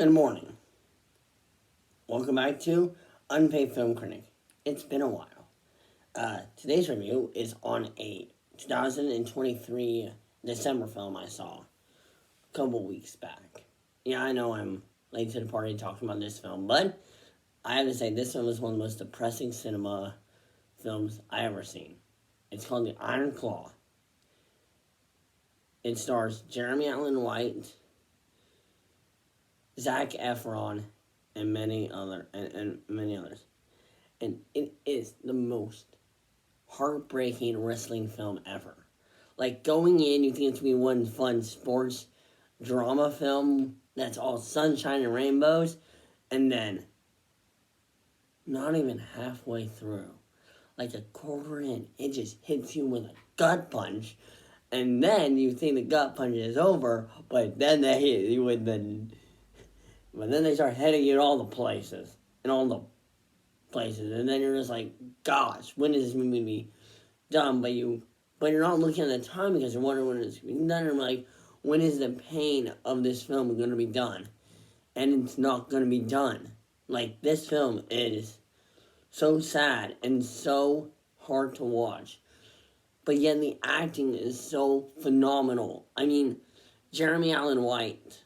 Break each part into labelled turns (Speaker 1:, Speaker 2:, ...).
Speaker 1: Good morning. Welcome back to Unpaid Film Critic. It's been a while. Today's review is on a 2023 December film I saw a couple weeks back. Yeah, I know I'm late to the party talking about this film, but I have to say this film is one of the most depressing cinema films I ever seen. It's called The Iron Claw. It stars Jeremy Allen White, Zac Efron, and many others. And it is the most heartbreaking wrestling film ever. Like, going in, you think it's going to be one fun sports drama film that's all sunshine and rainbows, and then not even halfway through, like a quarter in, it just hits you with a gut punch, and then you think the gut punch is over, but then they hit you with but then they start hitting you in all the places, and then you're just like, gosh, when is this movie gonna be done? But you're not looking at the time because you're wondering when it's being done. And I'm like, when is the pain of this film gonna be done? And it's not gonna be done. Like, this film is so sad and so hard to watch, but yet the acting is so phenomenal. I mean, Jeremy Allen White,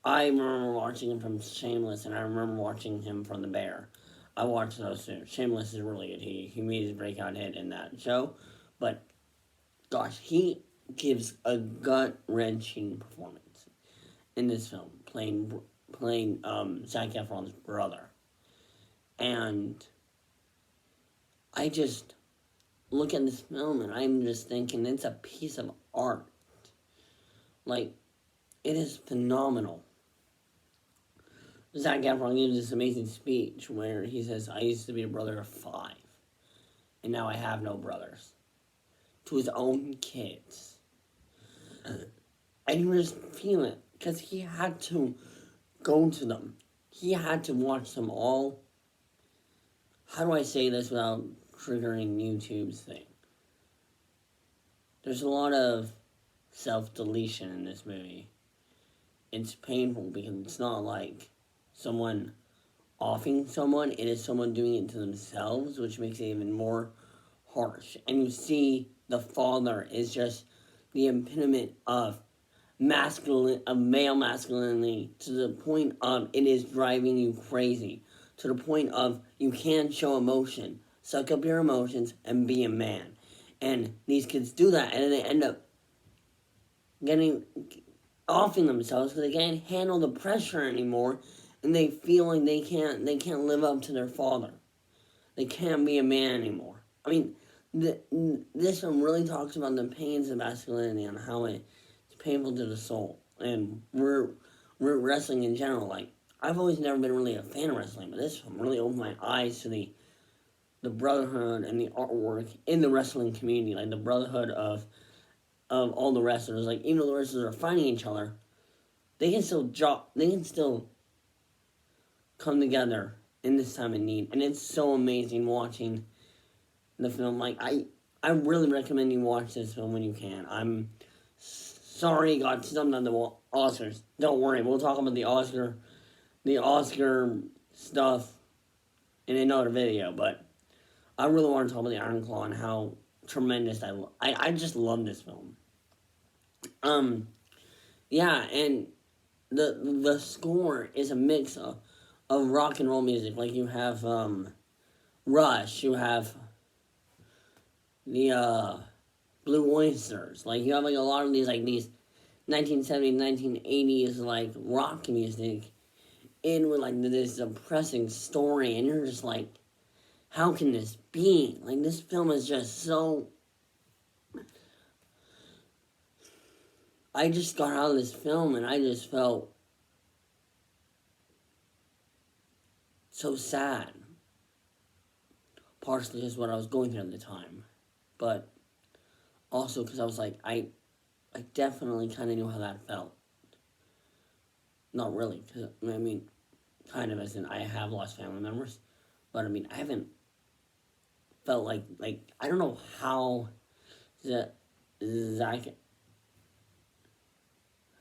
Speaker 1: I remember watching him from Shameless, and I remember watching him from The Bear. I watched those too. Shameless is really good. He made his breakout hit in that show. But, gosh, he gives a gut-wrenching performance in this film, playing Zac Efron's brother. And I just look at this film, and I'm just thinking it's a piece of art. Like, it is phenomenal. Zac Efron gives this amazing speech where he says, I used to be a brother of 5, and now I have no brothers. To his own kids. And you just feel it, because he had to go to them. He had to watch them all. How do I say this without triggering YouTube's thing? There's a lot of self-deletion in this movie. It's painful because it's not like someone offing someone, it is someone doing it to themselves, which makes it even more harsh. And you see the father is just the epitome of male masculinity, to the point of it is driving you crazy, to the point of you can't show emotion. Suck up your emotions and be a man. And these kids do that, and then they end up offing themselves because they can't handle the pressure anymore, and they feel like they can't live up to their father. They can't be a man anymore. I mean, this one really talks about the pains of masculinity and how it's painful to the soul. And we're wrestling in general. Like, I've always never been really a fan of wrestling, but this one really opened my eyes to the brotherhood and the artwork in the wrestling community, like the brotherhood of all the wrestlers. Like, even though the wrestlers are fighting each other, they can still come together in this time of need. And it's so amazing watching the film. Like, I really recommend you watch this film when you can. I'm sorry it got stumped on the Oscars. Don't worry, we'll talk about the Oscar stuff in another video, but I really want to talk about the Iron Claw and how tremendous I just love this film. Yeah, and the score is a mix of rock and roll music. Like, you have Rush, you have the Blue Oysters. Like, you have like a lot of these 1970s, 1980s like rock music in with like this depressing story, and you're just like, how can this be? Like, this film is just so... I just got out of this film and I just felt so sad. Partially because what I was going through at the time, but also because I was like, I definitely kind of knew how that felt. Not really, because, I mean, kind of, as in I have lost family members, but I mean, I haven't felt like I don't know how Zac,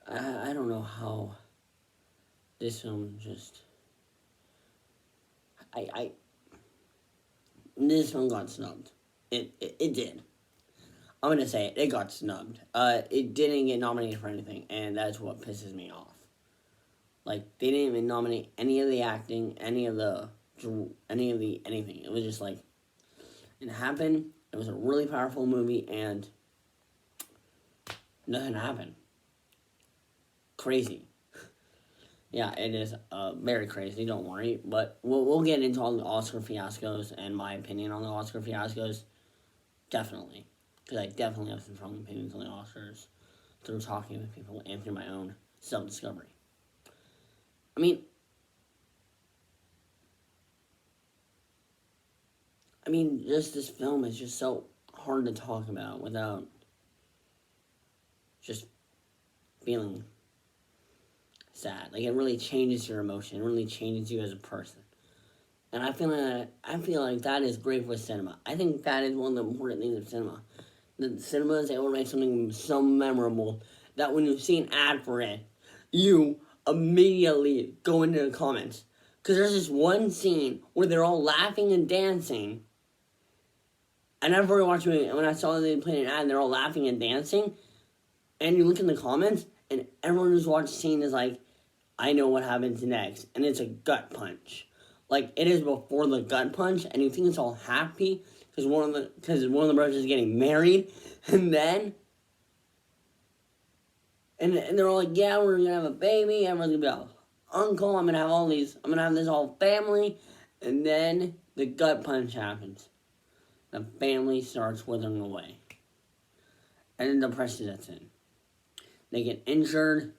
Speaker 1: I don't know how This film just, I this film got snubbed. It did. I'm gonna say it got snubbed. It didn't get nominated for anything, and that's what pisses me off. Like, they didn't even nominate any of the acting, any of the anything. It was just like, it happened. It was a really powerful movie, and nothing happened. Crazy. Yeah, it is very crazy, don't worry. But we'll get into all the Oscar fiascos and my opinion on the Oscar fiascos. Definitely. Because I definitely have some strong opinions on the Oscars through talking with people and through my own self-discovery. I mean, just this film is just so hard to talk about without just feeling sad. Like, it really changes your emotion. It really changes you as a person. And I feel like that is great for cinema. I think that is one of the important things of cinema. The cinema is able to make something so memorable that when you see an ad for it, you immediately go into the comments. Because there's this one scene where they're all laughing and dancing. I never watched it when I saw they played an ad and they're all laughing and dancing. And you look in the comments, and everyone who's watched the scene is like, I know what happens next. And it's a gut punch. Like, it is before the gut punch, and you think it's all happy because one of the brothers is getting married, and then, and they're all like, yeah, we're gonna have a baby, everyone's gonna be an uncle, I'm gonna have this whole family, and then the gut punch happens. The family starts withering away, and then depression sets in. They get injured.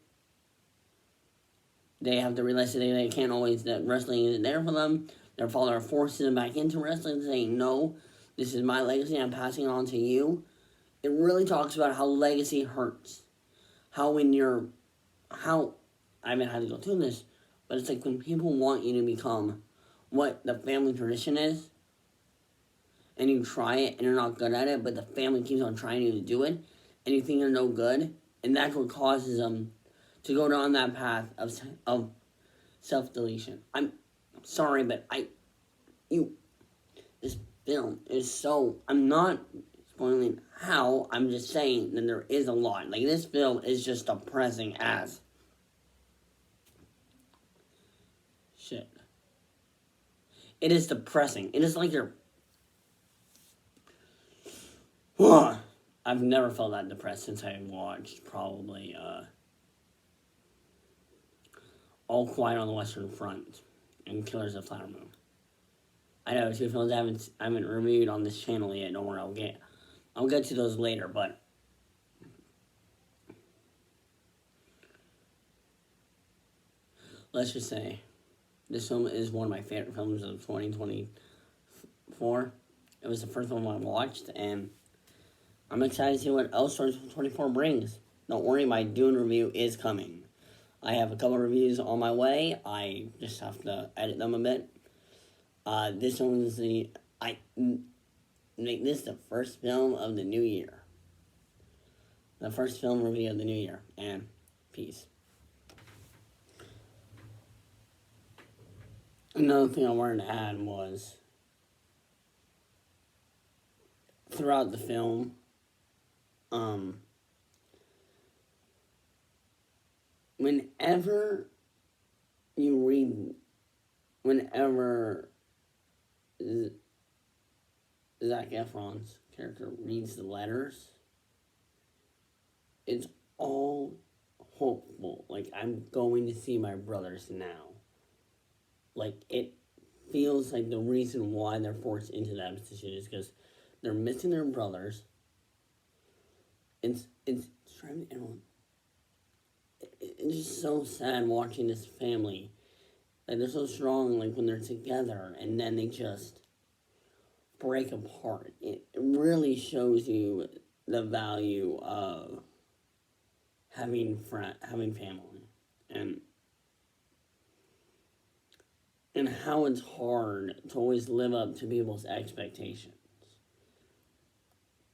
Speaker 1: They have to realize that they can't always, that wrestling isn't there for them. Their father forces them back into wrestling, saying, no, this is my legacy, I'm passing it on to you. It really talks about how legacy hurts. I haven't had to go through this, but it's like when people want you to become what the family tradition is, and you try it, and you're not good at it, but the family keeps on trying you to do it, and you think you're no good, and that's what causes them to go down that path of self-deletion. I'm sorry, but this film is so, I'm not spoiling how, I'm just saying that there is a lot. Like, this film is just depressing as shit. It is depressing. It is like you're, I've never felt that depressed since I watched probably, All Quiet on the Western Front and Killers of the Flower Moon. I know, two films I haven't reviewed on this channel yet. Don't worry, I'll get to those later, but let's just say this film is one of my favorite films of 2024. It was the first one I watched, and I'm excited to see what else 2024 brings. Don't worry, my Dune review is coming. I have a couple reviews on my way. I just have to edit them a bit. This one is I make this the first film of the new year. The first film review of the new year. And peace. Another thing I wanted to add was, throughout the film, whenever Zac Efron's character reads the letters, it's all hopeful. Like, I'm going to see my brothers now. Like, it feels like the reason why they're forced into that position is because they're missing their brothers. It's driving everyone. It's just so sad watching this family. Like, they're so strong, like, when they're together, and then they just break apart. It really shows you the value of having family, and how it's hard to always live up to people's expectations.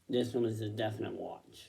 Speaker 1: This one is a definite watch.